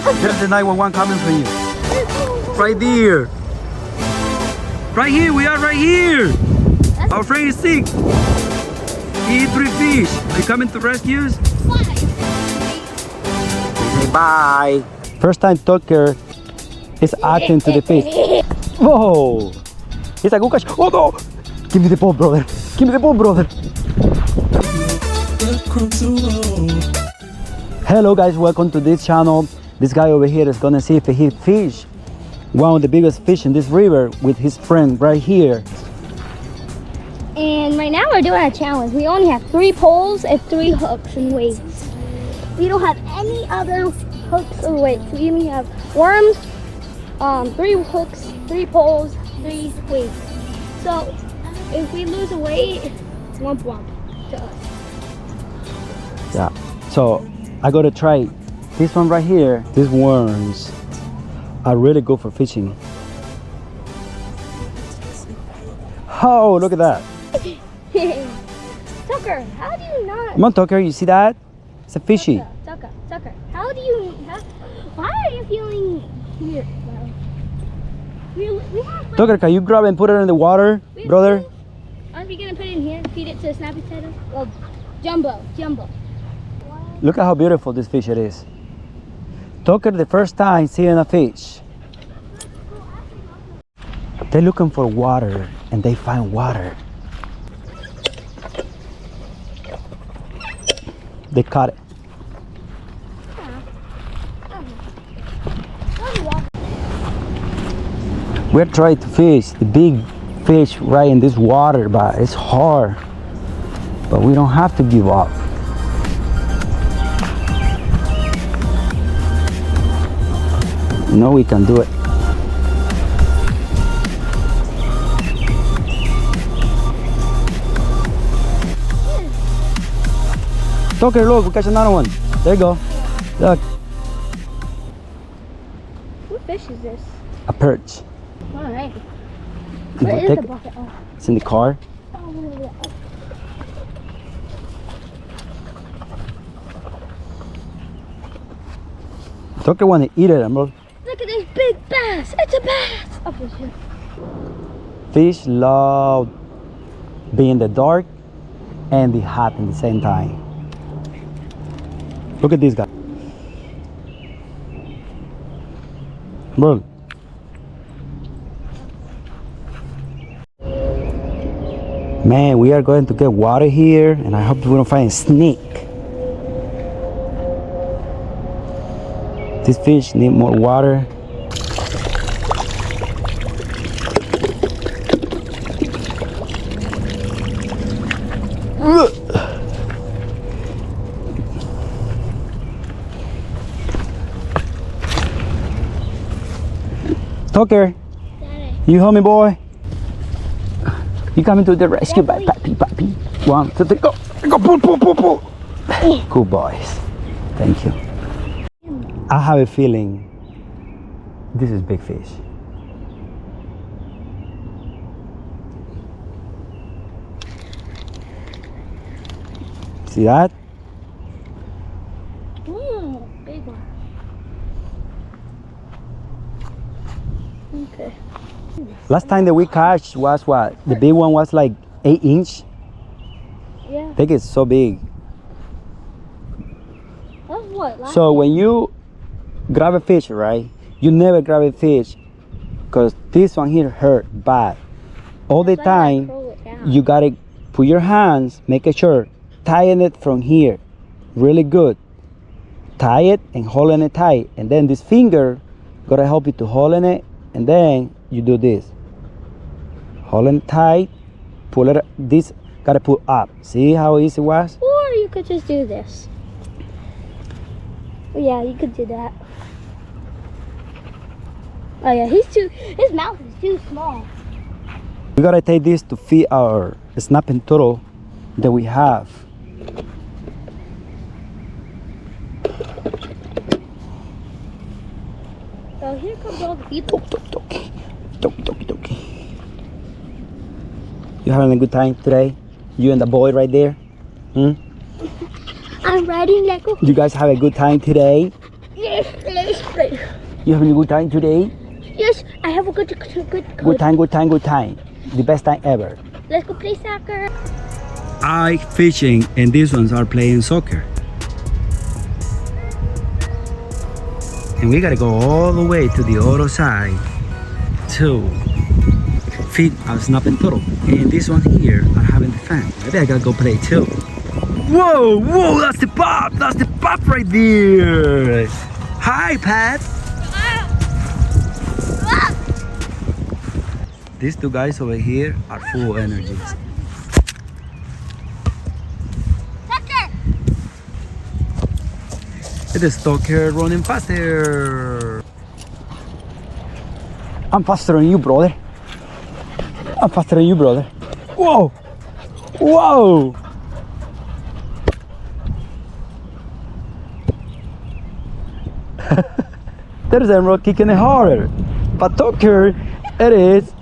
There's the 911 coming for you. Right there. Right here, we are right here. Our friend is sick. He ate 3 fish. Are you coming to rescue us? Say bye. First time Tucker is acting to the fish. Whoa! It's a good catch. Oh no! Give me the ball, brother. Give me the ball, brother. Hello guys, welcome to this channel. This guy over here is gonna see if he fish one of the biggest fish in this river with his friend right here. And right now we're doing a challenge. We only have 3 poles and 3 hooks and weights. We don't have any other hooks or weights. We only have worms, 3 hooks, 3 poles, 3 weights. So if we lose a weight, it's womp womp to us. Yeah, so I gotta try this one right here. These worms are really good for fishing. Oh, look at that. Tucker, how do you not? Come on, Tucker, you see that? It's a fishy. Tucker, how do you, why are you feeling weird? We have like, Tucker, can you grab and put it in the water, brother? Aren't we gonna put it in here and feed it to the snapping turtle? Well, Jumbo. Look at how beautiful this fish it is. Tucker, the first time seeing a fish. They're looking for water and they find water. They caught it. We're trying to fish the big fish right in this water, but it's hard. But we don't have to give up. You know we can do it. Tucker, look, we catch another one. There you go. Look. What fish is this? A perch. Alright. You Where is take the it? bucket? Oh. It's in the car. Tucker want to eat it, bro. Look at this big bass. It's a bass. Oh, for sure. Fish love being in the dark and be hot at the same time. Look at this guy. Bro. Man, we are going to get water here and I hope we don't find a snake. This fish need more water. Tucker, Daddy. you help me, boy. You coming to the rescue by Pappy. 1, 2, 3, go. Go, pull. Good boys. Thank you. I have a feeling this is big fish. See that? Big one. Okay. Last time that we catch was what? The big one was like 8 inch. Yeah. I think it's so big. That's what? So when you grab a fish, right? You never grab a fish because this one here hurt bad. All the time, you gotta put your hands, make sure, tying it from here, really good. Tie it and hold it tight, and then this finger gotta help you to hold in it, and then you do this. Hold it tight, pull it. This gotta pull up. See how easy it was? Or you could just do this. Oh, yeah, you could do that. Oh yeah, his mouth is too small. We gotta take this to feed our snapping turtle that we have. So here comes all the people. Toki. You having a good time today? You and the boy right there? I'm riding like a... You guys have a good time today? Yes. You having a good time today? Yes, I have a good Good time, good time, good time. The best time ever. Let's go play soccer. I fishing and these ones are playing soccer. And we gotta go all the way to the other side to feed our snapping turtle. And these ones here are having the fun. Maybe I gotta go play too. Whoa, whoa, that's the pop! That's the pop right there! Hi, Pat! These two guys over here are full of energy. It is Stalker running faster. I'm faster than you, brother. I'm faster than you, brother. Whoa! Whoa! There's Emerald kicking it harder. But Stalker, it is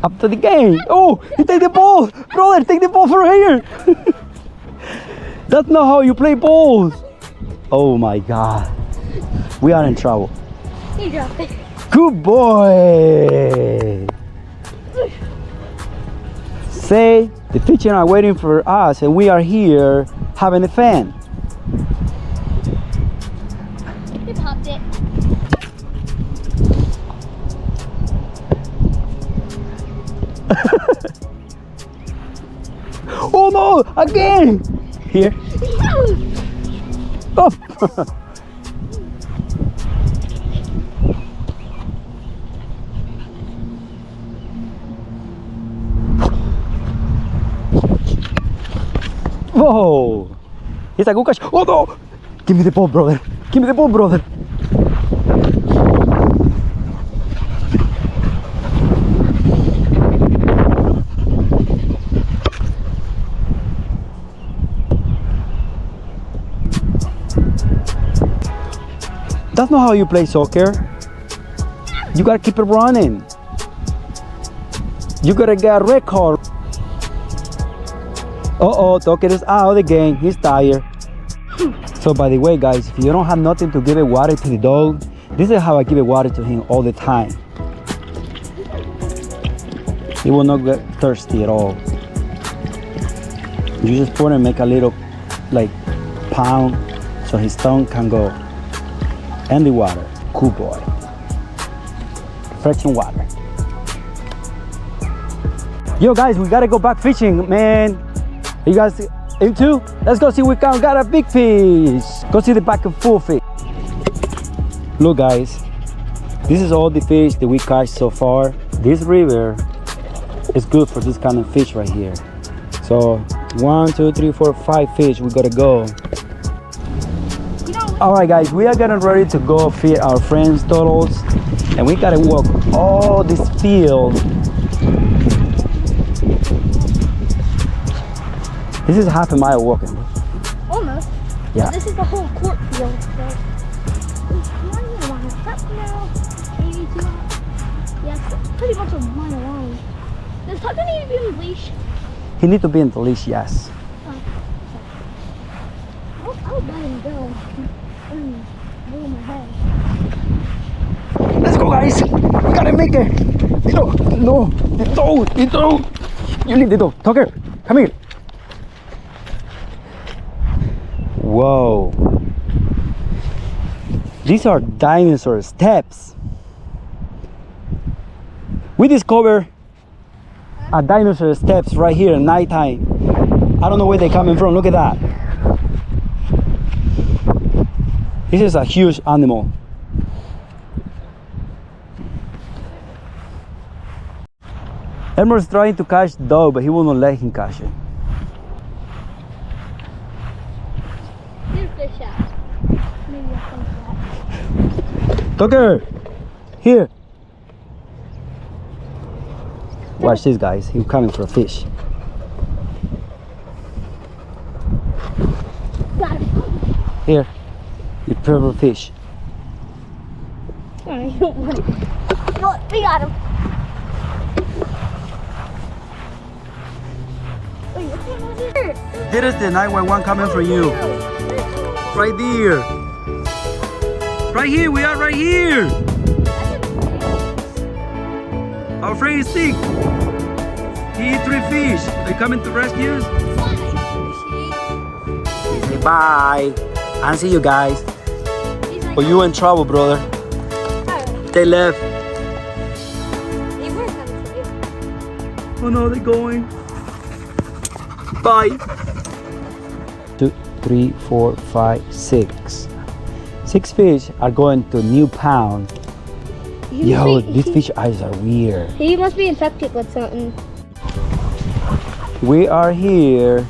up to the game. Oh, he take the ball! Brother, take the ball from here! That's not how you play balls. Oh my God. We are in trouble. He dropped it. Good boy. Say, the pitcher are waiting for us and we are here having a fan. He popped it. Oh no, again. Here. Oh. Whoa! It's a good catch. Oh no! Give me the ball, brother. Give me the ball, brother. That's not how you play soccer. You gotta keep it running. You gotta get a record. Uh-oh, Tucker is out of the game. He's tired. So by the way, guys, if you don't have nothing to give it water to the dog, this is how I give it water to him all the time. He will not get thirsty at all. You just put and make a little like pound so his tongue can go. And the water. Cool boy. Fresh water. Yo guys, we gotta go back fishing, man. Are you guys into? Let's go see if we can got a big fish. Go see the back of full fish. Look guys, this is all the fish that we catch so far. This river is good for this kind of fish right here. So 1, 2, 3, 4, 5 fish we gotta go. All right guys, we are getting ready to go feed our friends turtles and we gotta walk all this field. This is half a mile walking. Almost. Yeah. But this is the whole court field. So. Maybe 2 miles. Yeah, it's pretty much a mile long. Does Tucker need to be on the leash? He needs to be in the leash, yes. I'll let him go. Over my head. Let's go guys! We gotta make it! No! The dog! You need the dog. Tucker, come here. Whoa. These are dinosaur steps. We discovered a dinosaur steps right here at nighttime. I don't know where they're coming from. Look at that. This is a huge animal. Elmer's trying to catch the dog, but he will not let him catch it. Here's fish out. Maybe I'll come to that. Tucker! Here! Watch this guys, he's coming for a fish. Got him. Here, your purple fish. I don't want it. Look, we got him. Wait, what was it? There is the 911 coming for you. Right there. Right here, we are right here. Our friend is sick. He ate 3 fish. Are you coming to rescue us? Say bye. And see you guys. Oh, you in trouble, brother. They left. Oh no, they're going. Bye. 2, 3, 4, 5, 6. 6 fish are going to new pound. Yo, these fish eyes are weird. He must be infected with something. We are here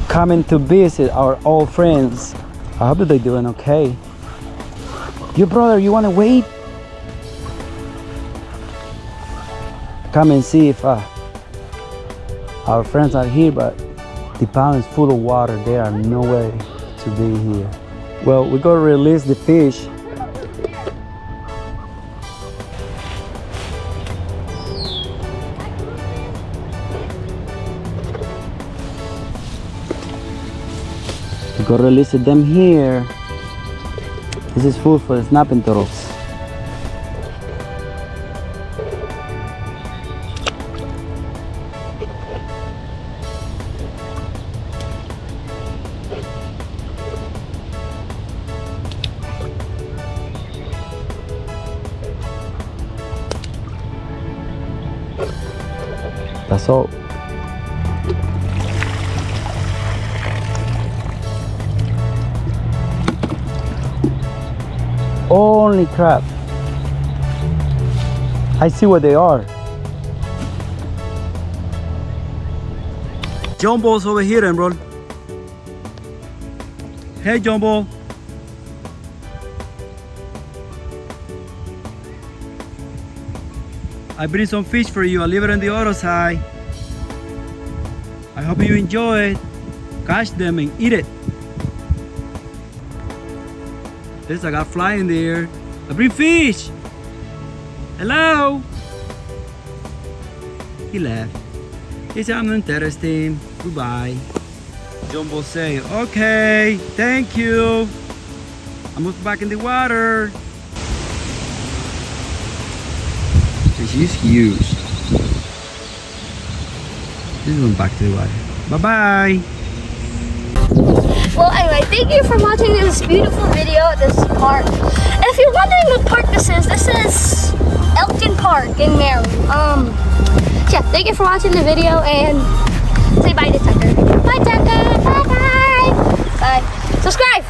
coming to visit our old friends. I hope they're doing okay. Your brother, you want to wait? Come and see if our friends are here, but the pond is full of water. There are no way to be here. Well, we're going to release the fish. We're going to release them here. This is food for the snapping turtles. That's all. Only crab. I see what they are. Jumbo's over here, Emerald. Hey, Jumbo. I bring some fish for you. I leave it on the other side. I hope you enjoy it. Catch them and eat it. There's a guy flying there. I bring fish. Hello. He left. He said, I'm not interested. Goodbye. Jumbo say, okay, thank you. I move back in the water. She's huge. She's going back to the water. Bye-bye. Well, anyway, thank you for watching this beautiful video at this park. And if you're wondering what park this is Elton Park in Maryland. Yeah, thank you for watching the video and say bye to Tucker. Bye, Tucker. Bye-bye. Bye. Subscribe.